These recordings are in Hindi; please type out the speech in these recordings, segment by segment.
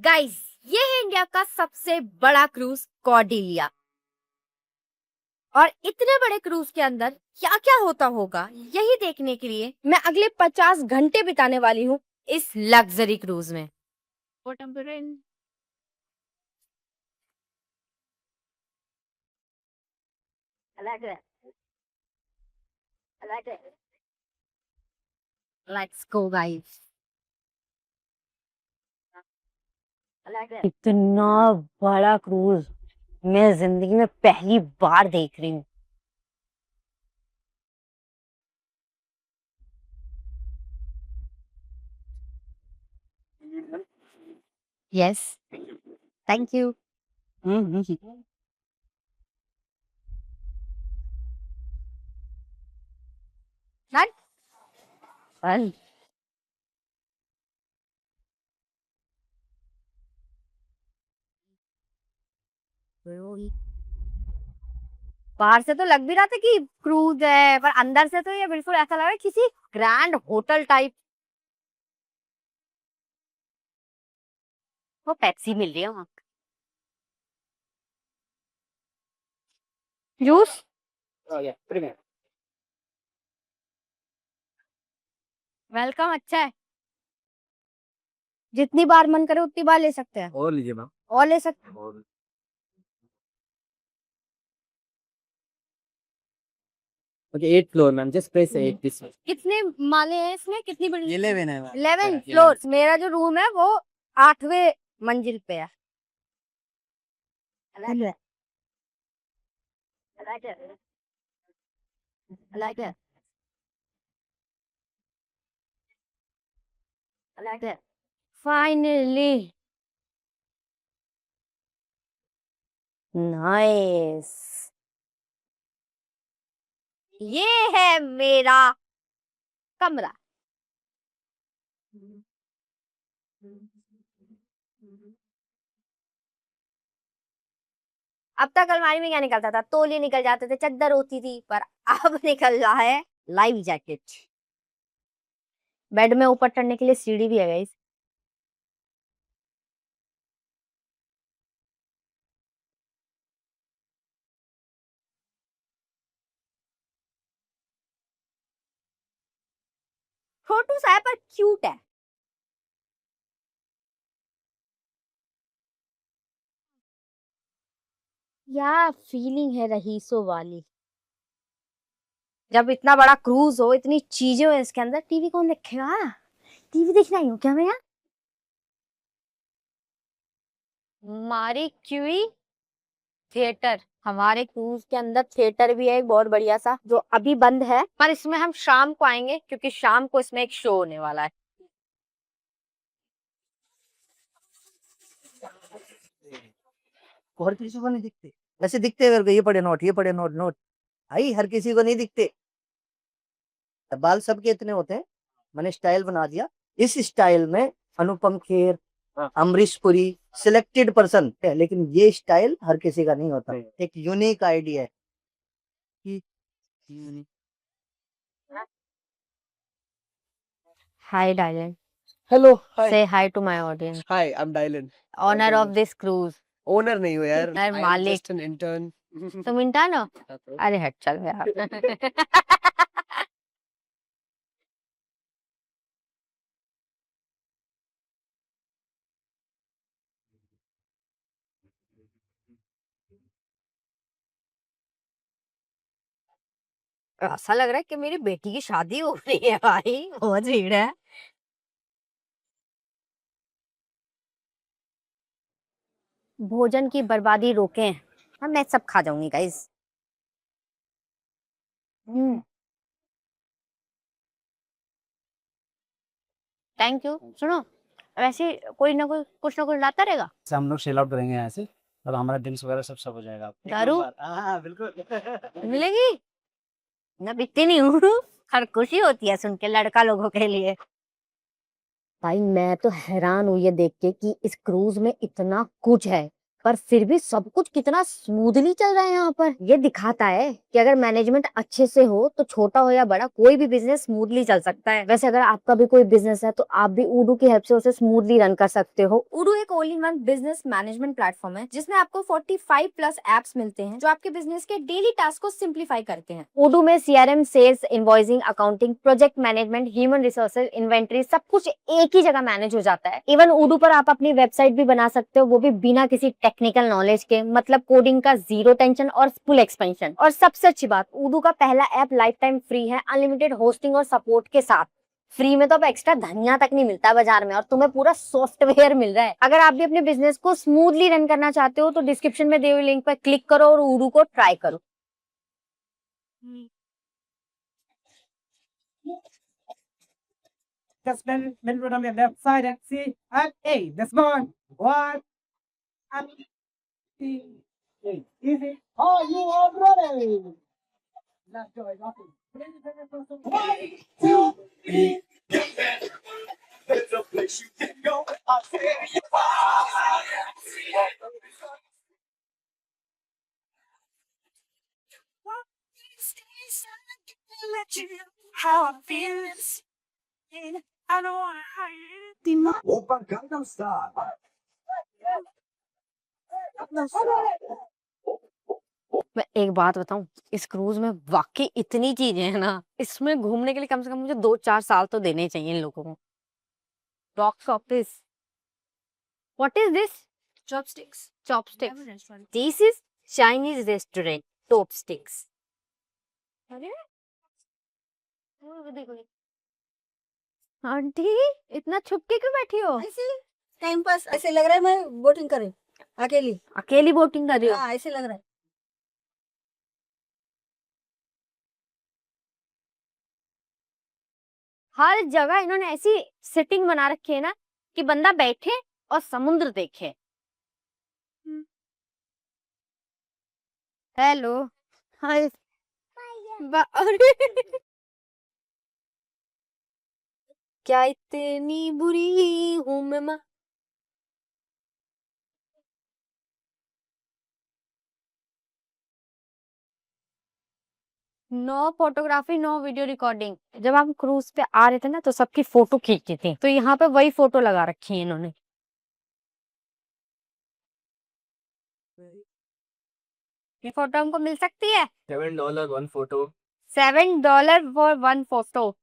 गाइस, ये है इंडिया का सबसे बड़ा क्रूज कॉर्डेलिया। और इतने बड़े क्रूज के अंदर क्या क्या होता होगा, यही देखने के लिए मैं अगले 50 घंटे बिताने वाली हूँ इस लग्जरी क्रूज में। Let's go guys. इतना बड़ा क्रूज मैं जिंदगी में पहली बार देख रही हूँ। Yes, thank you. डन। बाहर से तो लग भी रहा था कि क्रूज है, पर अंदर से तो ये बिल्कुल ऐसा लग रहा है किसी ग्रैंड होटल टाइप। वो पेप्सी मिल रही है वहाँ। जूस। वेलकम, अच्छा है। जितनी बार मन करे उतनी बार ले सकते हैं। और लीजिए मैम। और ले सकते हैं। और okay 8 floor ma'am, just press 8 this. कितने माले हैं इसमें, कितनी बड़ी? 11 है मैम। 11 फ्लोर। मेरा जो रूम है वो 8वें मंजिल पे है। Finally nice. ये है मेरा कमरा। अब तक अलमारी में क्या निकलता था? तौलिए निकल जाते थे, चादर होती थी, पर अब निकल रहा है लाइव जैकेट। बेड में ऊपर चढ़ने के लिए सीढ़ी भी है गाइस। छोटू सा है पर क्यूट है। क्या फीलिंग है रहीसों वाली। जब इतना बड़ा क्रूज हो, इतनी चीजें हो इसके अंदर, टीवी कौन देखेगा? टीवी देखना ही हो क्या मैं यार? मारी क्यूई थिएटर। हमारे क्रूज के अंदर थिएटर भी है एक बहुत बढ़िया सा, जो अभी बंद है, पर इसमें हम शाम को आएंगे क्योंकि शाम को इसमें एक शो होने वाला है। और किसी को नहीं दिखते, वैसे दिखते हैं ये पड़े नोट, ये पड़े नोट, नोट भाई हर किसी को नहीं दिखते। बाल सबके इतने होते हैं, मैंने स्टाइल बना दिया। इस स्टाइल में अनुपम खेर, अमरीश पुरी सिलेक्टेड पर्सन है, लेकिन ये स्टाइल हर किसी का नहीं होता। एक यूनिक आइडिया है कि हाय Dylan. Hello hi. Say hi to my audience. Hi I am Dylan. Owner of this cruise. Owner नहीं हो यार, यार आई एम मालिक। Just an intern. तुम इंटर्न हो? अरे हट चल यार। ऐसा लग रहा है कि मेरी बेटी की शादी हो रही है भाई, बहुत भीड़ है। भोजन की बर्बादी रोकें। हाँ, मैं सब खा जाऊंगी गाइस। Thank you. सुनो, वैसे कोई ना कोई कुछ ना कुछ लाता रहेगा। हम लोग सेल आउट करेंगे यहाँ से, और हमारा ड्रिंक्स वगैरह सब हो जाएगा। दारू हाँ बिल्कुल। मिलेगी? मैं बिकती नहीं हूँ। हर खुशी होती है सुन के लड़का लोगों के लिए। भाई मैं तो हैरान हूँ ये देख के कि इस क्रूज में इतना कुछ है। पर फिर भी सब कुछ कितना स्मूथली चल रहा है यहाँ पर। ये दिखाता है कि अगर मैनेजमेंट अच्छे से हो तो छोटा हो या बड़ा कोई भी बिजनेस स्मूथली चल सकता है। वैसे अगर आपका भी कोई बिजनेस है तो आप भी उडू की हेल्प से उसे स्मूथली रन कर सकते हो। उडू एक all in one business management platform है जिसमें आपको 45 प्लस एप्स मिलते हैं जो आपके बिजनेस के डेली टास्क को सिंप्लीफाई करते हैं। उडू में CRM, sales, invoicing, accounting, project management, human resources, inventory सब कुछ एक ही जगह मैनेज हो जाता है। इवन उडू पर आप अपनी वेबसाइट भी बना सकते हो, वो भी बिना किसी टेक्निकल नॉलेज के। मतलब कोडिंग का जीरो टेंशन और फुल एक्सपेंशन। और सबसे अच्छी बात, उडू का पहला ऐप लाइफ टाइम फ्री है, अनलिमिटेड होस्टिंग और सपोर्ट के साथ। फ्री में तो अब एक्स्ट्रा धनिया तक नहीं मिलता बाजार में और तुम्हें पूरा सॉफ्टवेयर मिल रहा है। अगर आप भी अपने बिजनेस को स्मूथली रन करना चाहते हो तो डिस्क्रिप्शन में दिए हुए लिंक पर क्लिक करो और उडू को ट्राई करो। Just bend it on the left side and see and A. That's one. One and C. A. Easy. Are you all ready? Left joy, nothing. One, two, three. There's a place you can go. I'll say it. Let you know how I feel. I don't wanna hide it. Opa Gangnam Style. मैं एक बात बताऊं, इस क्रूज में वाकई इतनी चीजें हैं ना, इसमें घूमने के लिए कम से कम मुझे 2-4 साल तो देने चाहिए इन लोगों को। Box office, what is this? Chopsticks. Chopsticks. Restaurant. This is Chinese restaurant chopsticks. अरे वो देखो, आंटी इतना छुप के क्यों बैठी हो? ऐसे टाइम पास ऐसे लग रहा है मैं बोटिंग करे अकेली। अकेली बोटिंग कर रही हो? हाँ ऐसे लग रहा है। हर जगह इन्होंने ऐसी सिटिंग बना रखी है ना कि बंदा बैठे और समुद्र देखे। Hello, hi. अरे क्या इतनी बुरी हूं मैं माँ? No photography, no video recording. जब हम क्रूज पे आ रहे थे ना तो सबकी फोटो खींची थी, तो यहाँ पे वही फोटो लगा रखी है इन्होंने। ये फोटो हमको मिल सकती है? $7 one photo. $7 for one photo.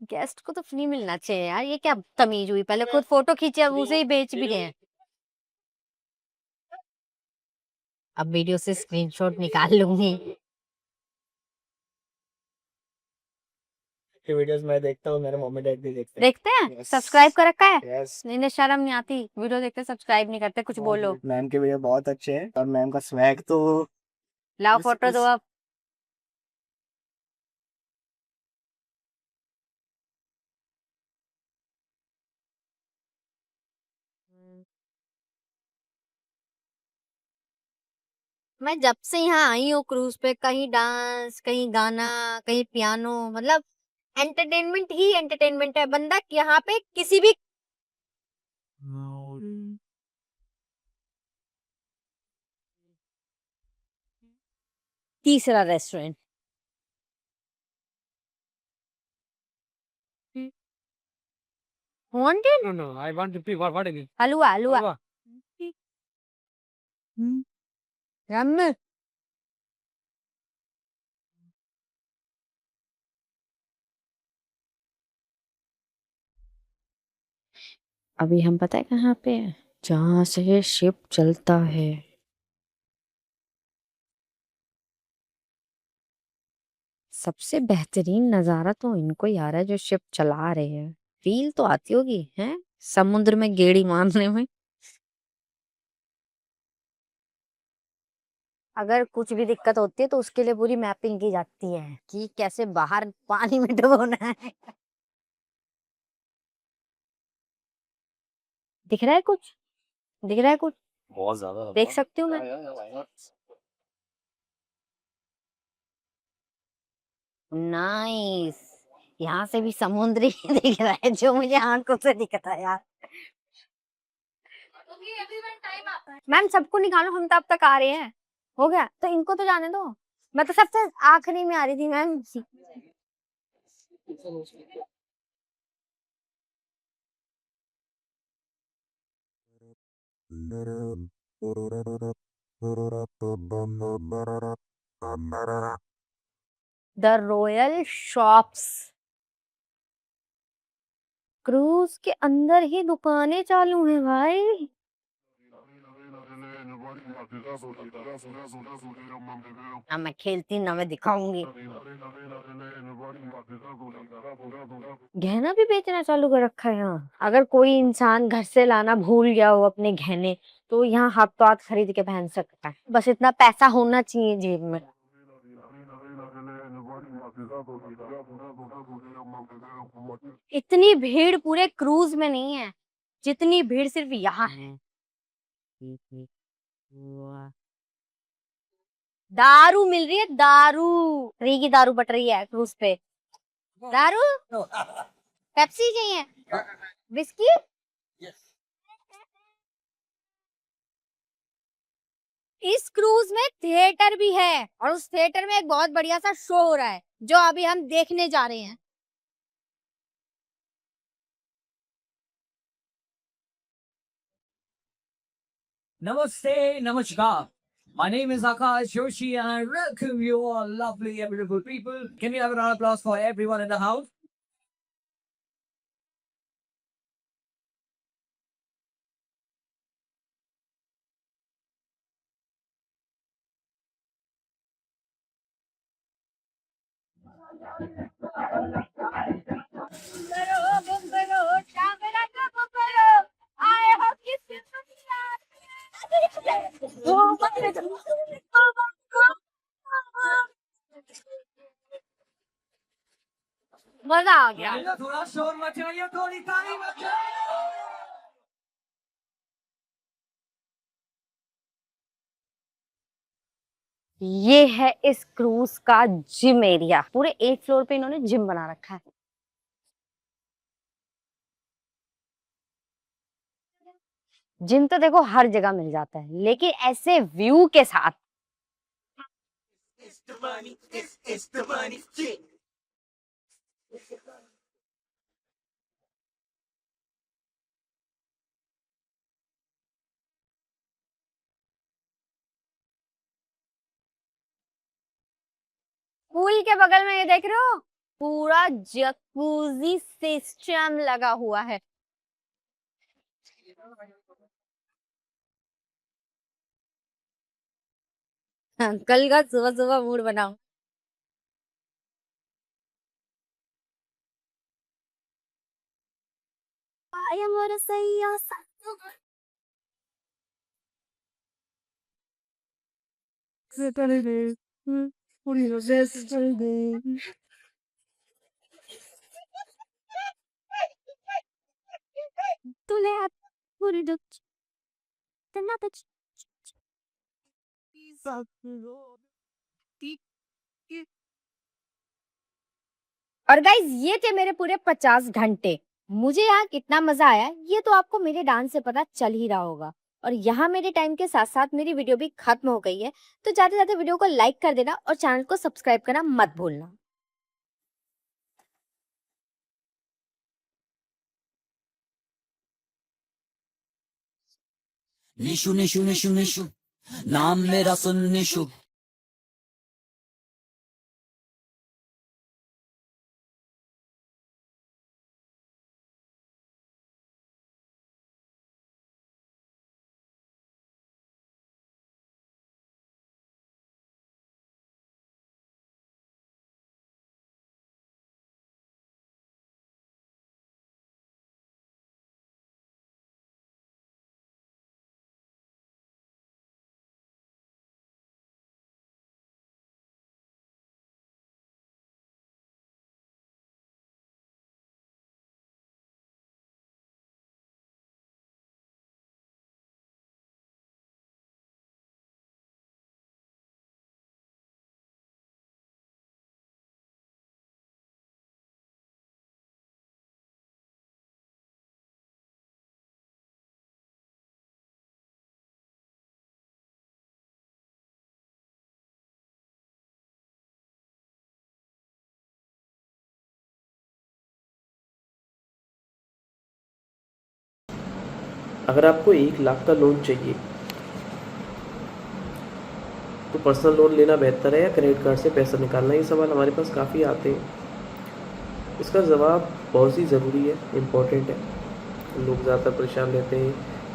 Guest को तो फ्री मिलना चाहिए यार, ये क्या तमीज हुई? पहले खुद फोटो खींचे अब उसे ही बेच भी रहे हैं। अब वीडियो से स्क्रीनशॉट निकाल लूंगी। की वीडियोस मैं देखता हूँ, मेरे मम्मी डैडी भी देखते हैं। देखते हैं? Yes. सब्सक्राइब कर रखा है? Yes. इन्हें शर्म नहीं आती? वीडियो देखते सब्सक्राइब नहीं करते, कुछ बोलो। मैम के वीडियो बहुत अच्छे हैं और मैम का स्वैग तो लाओ उस- फोटो दो उस- अब। मैं जब से यहाँ आई हूँ क्रूज पे, कहीं डांस, कहीं गाना, कहीं पियानो, मतलब एंटरटेनमेंट ही एंटरटेनमेंट है। बंदा यहाँ पे किसी भी तीसरा restaurant wanted No, I want to be what is it? Halwa halwa Halwa. Yummy. अभी हम पता है कहाँ पे हैं? जहाँ से शिप चलता है। सबसे बेहतरीन नजारा तो इनको ही आ रहा है जो शिप चला रहे हैं। फील तो आती होगी हैं समुद्र में गेड़ी मारने में। अगर कुछ भी दिक्कत होती है तो उसके लिए पूरी मैपिंग की जाती है कि कैसे बाहर पानी में डुबोना है। दिख रहा है कुछ? दिख रहा है कुछ? बहुत ज्यादा देख सकती हूँ मैं? नाइस। यहाँ से भी समुद्र ही दिख रहा है जो मुझे आंखों से दिखता है यार। मैम सबको निकालो, हम तो अब तक आ रहे हैं। हो गया तो इनको तो जाने दो। मैं तो सबसे आखिरी में आ रही थी ma'am. The royal shops. Cruise के अंदर ही दुकानें चालू हैं भाई। ना मैं खेलती ना मैं दिखाऊंगी। गहना भी बेचना चालू कर रखा है यहाँ। अगर कोई इंसान घर से लाना भूल गया हो अपने गहने, तो यहाँ हाथों हाथ खरीद के पहन सकता है। बस इतना पैसा होना चाहिए जेब में। इतनी भीड़ पूरे क्रूज में नहीं है जितनी भीड़ सिर्फ यहाँ है। दारू मिल रही है, दारू फ्री की दारू बट रही है क्रूज पे। दारू, पेप्सी चाहिए, विस्की। इस क्रूज में थिएटर भी है और उस थिएटर में एक बहुत बढ़िया सा शो हो रहा है जो अभी हम देखने जा रहे हैं। Namaste, Namaskar. My name is Akash Joshi and I welcome you all lovely and beautiful people. Can we have a round of applause for everyone in the house? मजा आ गया। थोड़ा शोर मचाइए, थोड़ी ताली बजाइए। ये है इस क्रूज का जिम एरिया। पूरे 8 फ्लोर पे इन्होंने जिम बना रखा है। जिम तो देखो हर जगह मिल जाता है, लेकिन ऐसे व्यू के साथ। It's the money. पूल के बगल में ये देख रहे हो, पूरा जकूजी सिस्टम लगा हुआ है। हाँ, कल का सुबह सुबह मूड बनाओ। I am gonna say yes. तुले पूरी दुख तना तो और गाइज ये थे मेरे पूरे 50 घंटे। मुझे यहाँ कितना मजा आया ये तो आपको मेरे डांस से पता चल ही रहा होगा। और यहाँ मेरे टाइम के साथ साथ मेरी वीडियो भी खत्म हो गई है, तो जाते जाते वीडियो को लाइक कर देना और चैनल को सब्सक्राइब करना मत भूलना। निशु निशु निशु निशु नाम मेरा सुन निशु। अगर आपको 1 लाख का लोन चाहिए तो पर्सनल लोन लेना बेहतर है या क्रेडिट कार्ड से पैसा निकालना? ये सवाल हमारे पास काफ़ी आते हैं। इसका जवाब बहुत ही ज़रूरी है, इम्पोर्टेंट है। लोग ज़्यादातर परेशान रहते हैं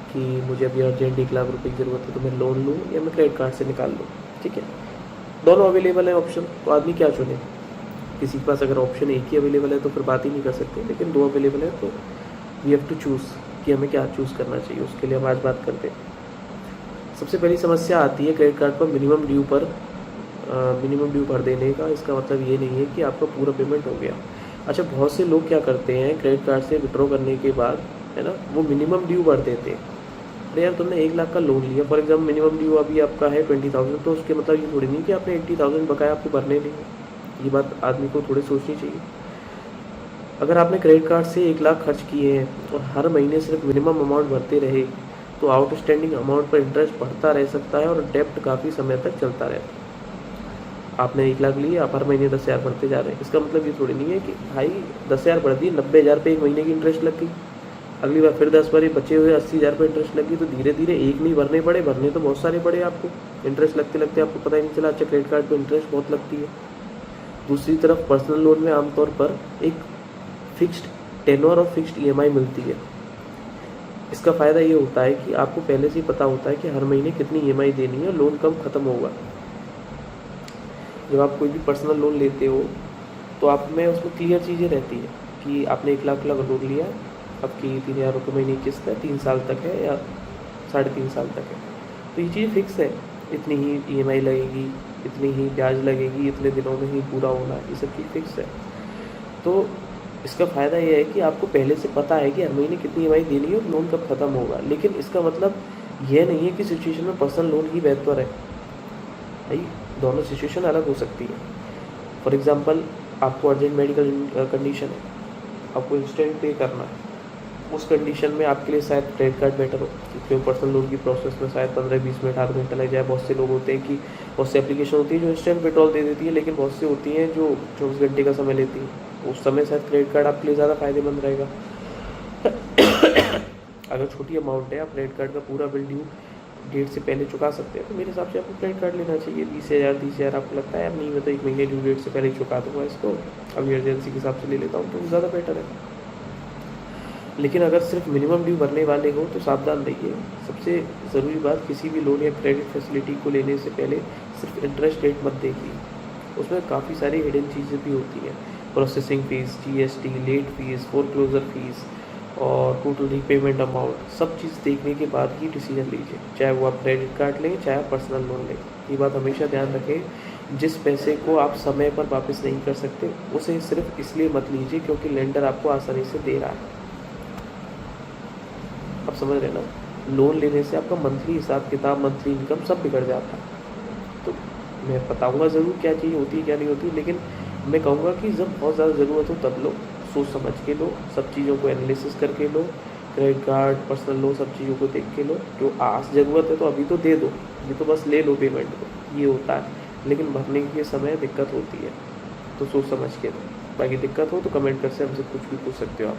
कि मुझे अभी अर्जेंट 1 लाख रुपए की ज़रूरत है तो मैं लोन लूँ या मैं क्रेडिट कार्ड से निकाल लूँ। ठीक है, दोनों अवेलेबल है ऑप्शन, तो आदमी क्या चुने? किसी के पास अगर ऑप्शन एक ही अवेलेबल है तो फिर बात ही नहीं कर सकते, लेकिन 2 अवेलेबल है तो वी हैव टू चूज़ कि हमें क्या चूज़ करना चाहिए। उसके लिए हम आज बात करते हैं। सबसे पहली समस्या आती है क्रेडिट कार्ड पर मिनिमम ड्यू भर देने का। इसका मतलब ये नहीं है कि आपका पूरा पेमेंट हो गया। अच्छा, बहुत से लोग क्या करते हैं, क्रेडिट कार्ड से विड्रॉ करने के बाद, है ना, वो मिनिमम ड्यू भर देते हैं। अरे यार, तुमने 1 लाख का लोन लिया, फॉर एग्जाम्पल मिनिमम ड्यू अभी आपका है 20,000, तो उसके मतलब ये थोड़ी नहीं कि आपने 80,000 बकाया आपको भरने नहीं है। ये बात आदमी को थोड़ी सोचनी चाहिए। अगर आपने क्रेडिट कार्ड से 1 लाख खर्च किए हैं और हर महीने सिर्फ मिनिमम अमाउंट भरते रहे तो आउटस्टैंडिंग अमाउंट पर इंटरेस्ट बढ़ता रह सकता है और डेब्ट काफ़ी समय तक चलता रहता है। आपने 1 लाख लिए, आप हर महीने 10,000 भरते जा रहे हैं। इसका मतलब ये थोड़ी नहीं है कि भाई 10,000 भर दिए, 90,000 पे 1 महीने की इंटरेस्ट लग गई, अगली बार फिर 10 बार बचे हुए 80,000 पे इंटरेस्ट लग गई। तो धीरे धीरे एक नहीं भरने पड़े, भरने तो बहुत सारे पड़े आपको। इंटरेस्ट लगते लगते आपको पता ही नहीं चला। अच्छा, क्रेडिट कार्ड पर इंटरेस्ट बहुत लगती है। दूसरी तरफ पर्सनल लोन में आमतौर पर एक फिक्स्ड टेन्योर और फिक्स्ड EMI मिलती है। इसका फ़ायदा ये होता है कि आपको पहले से ही पता होता है कि हर महीने कितनी EMI देनी है और लोन कब ख़त्म होगा। जब आप कोई भी पर्सनल लोन लेते हो तो आप में उसमें क्लियर चीज़ें रहती है कि आपने 1 लाख का लोन लिया, आपकी 3,000 रुपये महीने की किस्त है, 3 साल तक है या 3.5 साल तक है, तो ये चीज़ फिक्स है। इतनी ही EMI लगेगी, इतनी ही ब्याज लगेगी, इतने दिनों में ही पूरा होना है, ये सब चीज़ फिक्स है। तो इसका फ़ायदा ये है कि आपको पहले से पता है कि हर महीने कितनी EMI देनी है और लोन कब ख़त्म होगा। लेकिन इसका मतलब यह नहीं है कि सिचुएशन में पर्सनल लोन ही बेहतर है। भाई, दोनों सिचुएशन अलग हो सकती है। फॉर एग्ज़ाम्पल, आपको अर्जेंट मेडिकल कंडीशन है, आपको इंस्टेंट पे करना है, उस कंडीशन में आपके लिए शायद क्रेडिट कार्ड बेटर हो, क्योंकि पर्सनल लोन की प्रोसेस में शायद 15-20 मिनट, आधा घंटा लग जाए। बहुत से लोग होते हैं कि बहुत सी एप्लीकेशन होती है जो इंस्टेंट विड्रॉल दे देती है, लेकिन बहुत सी होती हैं जो 24 घंटे का समय लेती है। उस समय शायद क्रेडिट कार्ड आपके लिए ज़्यादा फ़ायदेमंद रहेगा। अगर छोटी अमाउंट है, आप क्रेडिट कार्ड का पूरा बिल ड्यू डेट से पहले चुका सकते हैं, तो मेरे हिसाब से आपको क्रेडिट कार्ड लेना चाहिए। 20,000 आपको लगता है यार नहीं, मैं तो 1 महीने ड्यू डेट से पहले ही चुका दूँगा इसको, अभी अर्जेंसी के हिसाब से ले लेता हूँ, तो ज़्यादा बेटर है। लेकिन अगर सिर्फ मिनिमम ड्यू भरने वाले हो तो सावधान रहिए। सबसे ज़रूरी बात, किसी भी लोन या क्रेडिट फैसिलिटी को लेने से पहले सिर्फ इंटरेस्ट रेट मत देखिए, उसमें काफ़ी सारी हिडन चीज़ें भी होती हैं। Processing fees, GST, late fees, foreclosure fees और टोटल रीपेमेंट अमाउंट, सब चीज़ देखने के बाद ही डिसीजन लीजिए, चाहे वो आप क्रेडिट कार्ड लें, चाहे आप पर्सनल लोन लें। ये बात हमेशा ध्यान रखें, जिस पैसे को आप समय पर वापस नहीं कर सकते उसे सिर्फ इसलिए मत लीजिए क्योंकि लेंडर आपको आसानी से दे रहा है। आप समझ रहे ना, लोन लेने से आपका मंथली हिसाब किताब, मंथली इनकम सब बिगड़ जाता है। तो मैं बताऊंगा ज़रूर क्या चीज़ होती है क्या नहीं होती, लेकिन मैं कहूँगा कि जब बहुत ज़्यादा ज़रूरत हो तब लो, सोच समझ के लो, सब चीज़ों को एनालिसिस करके लो, क्रेडिट कार्ड, पर्सनल लो, सब चीज़ों को देख के लो। जो आज ज़रूरत है तो अभी तो दे दो, ये तो बस ले लो पेमेंट को, ये होता है। लेकिन भरने के समय दिक्कत होती है, तो सोच समझ के लो। बाकी दिक्कत हो तो कमेंट कर से हमसे कुछ भी पूछ सकते हो आप।